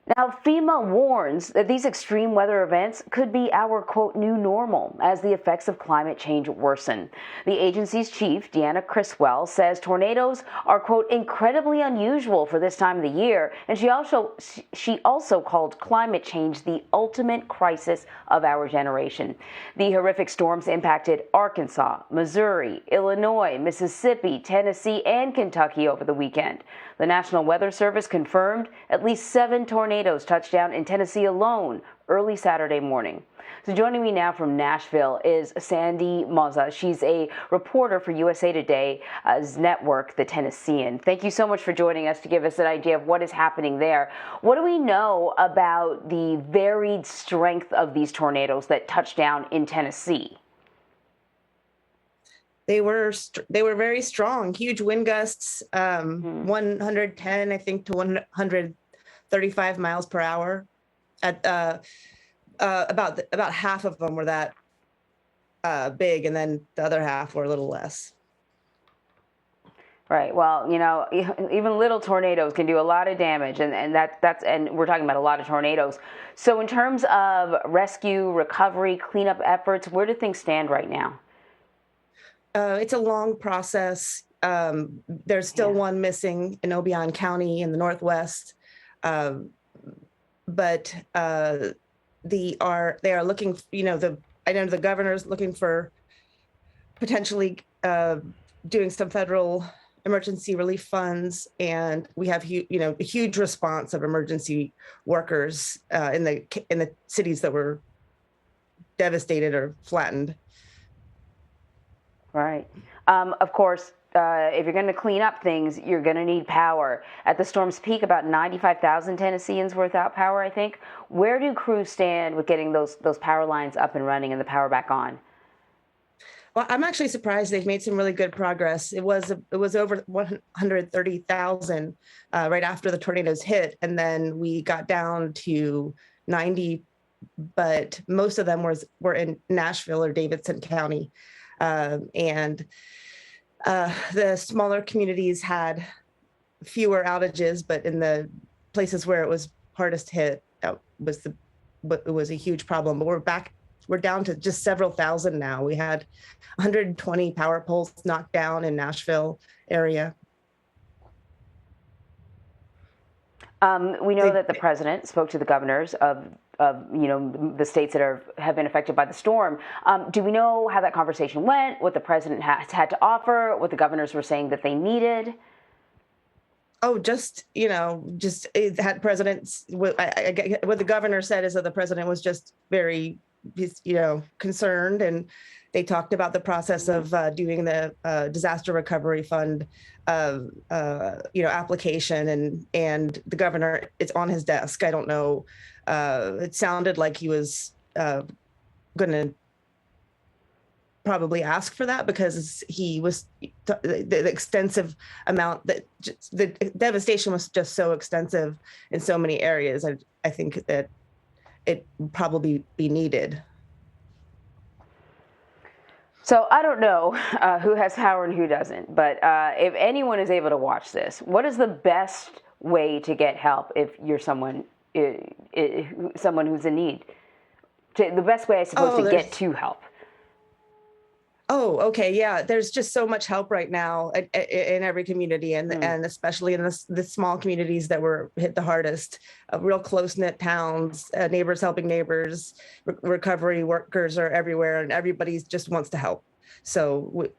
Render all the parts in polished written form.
Now, FEMA warns that these extreme weather events could be our, quote, new normal as the effects of climate change worsen. The agency's chief, Deanna Criswell, says tornadoes are, quote, incredibly unusual for this time of the year. And she also called climate change the ultimate crisis of our generation. The horrific storms impacted Arkansas, Missouri, Illinois, Mississippi, Tennessee, and Kentucky over the weekend. The National Weather Service confirmed at least 7 tornadoes touched down in Tennessee alone early Saturday morning. So joining me now from Nashville is Sandy Mazza. She's a reporter for USA Today's network, The Tennessean. Thank you so much for joining us to give us an idea of what is happening there. What do we know about the varied strength of these tornadoes that touched down in Tennessee? They were very strong, huge wind gusts, 110, I think, to 135 miles per hour. At about half of them were that big, and then the other half were a little less. Right. Well, you know, even little tornadoes can do a lot of damage, and we're talking about a lot of tornadoes. So in terms of rescue, recovery, cleanup efforts, where do things stand right now? It's a long process. There's still one missing in Obion County in the Northwest, but they are looking. I know the governor's looking for potentially doing some federal emergency relief funds, and we have a huge response of emergency workers in the cities that were devastated or flattened. Right. Of course, if you're going to clean up things, you're going to need power. At the storm's peak, about 95,000 Tennesseans were without power, I think. Where do crews stand with getting those power lines up and running and the power back on? Well, I'm actually surprised they've made some really good progress. It was over 130,000 right after the tornadoes hit, and then we got down to 90, but most of them were in Nashville or Davidson County. And the smaller communities had fewer outages, but in the places where it was hardest hit, it was a huge problem. But we're down to just several thousand now. We had 120 power poles knocked down in Nashville area. We know that the president spoke to the governors of the states that have been affected by the storm. Do we know how that conversation went? What the president had to offer? What the governors were saying that they needed? Oh, just it had presidents. What the governor said is that the president was just very, concerned, and they talked about the process of doing the disaster recovery fund, application, and the governor, it's on his desk. I don't know. It sounded like he was going to probably ask for that because the extensive amount the devastation was just so extensive in so many areas. I think that it would probably be needed. So I don't know who has power and who doesn't, but if anyone is able to watch this, what is the best way to get help if you're someone who's in need? The best way, I suppose, to get to help. Oh, okay. Yeah. There's just so much help right now in every community, and especially in the small communities that were hit the hardest, real close-knit towns, neighbors helping neighbors, recovery workers are everywhere, and everybody just wants to help. So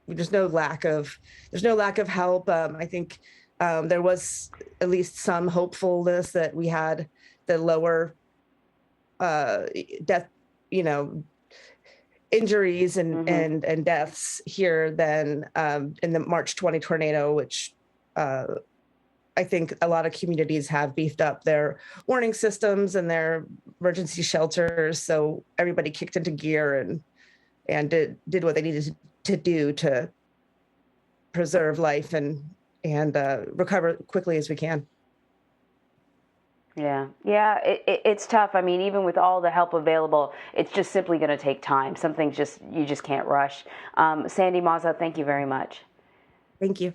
there's no lack of help. I think there was at least some hopefulness that we had the lower death, injuries and deaths here than in the March 20 tornado, which I think a lot of communities have beefed up their warning systems and their emergency shelters. So everybody kicked into gear and did what they needed to do to preserve life and recover quickly as we can. Yeah, it's tough. I mean, even with all the help available, it's just simply going to take time. You just can't rush. Sandy Mazza, thank you very much. Thank you.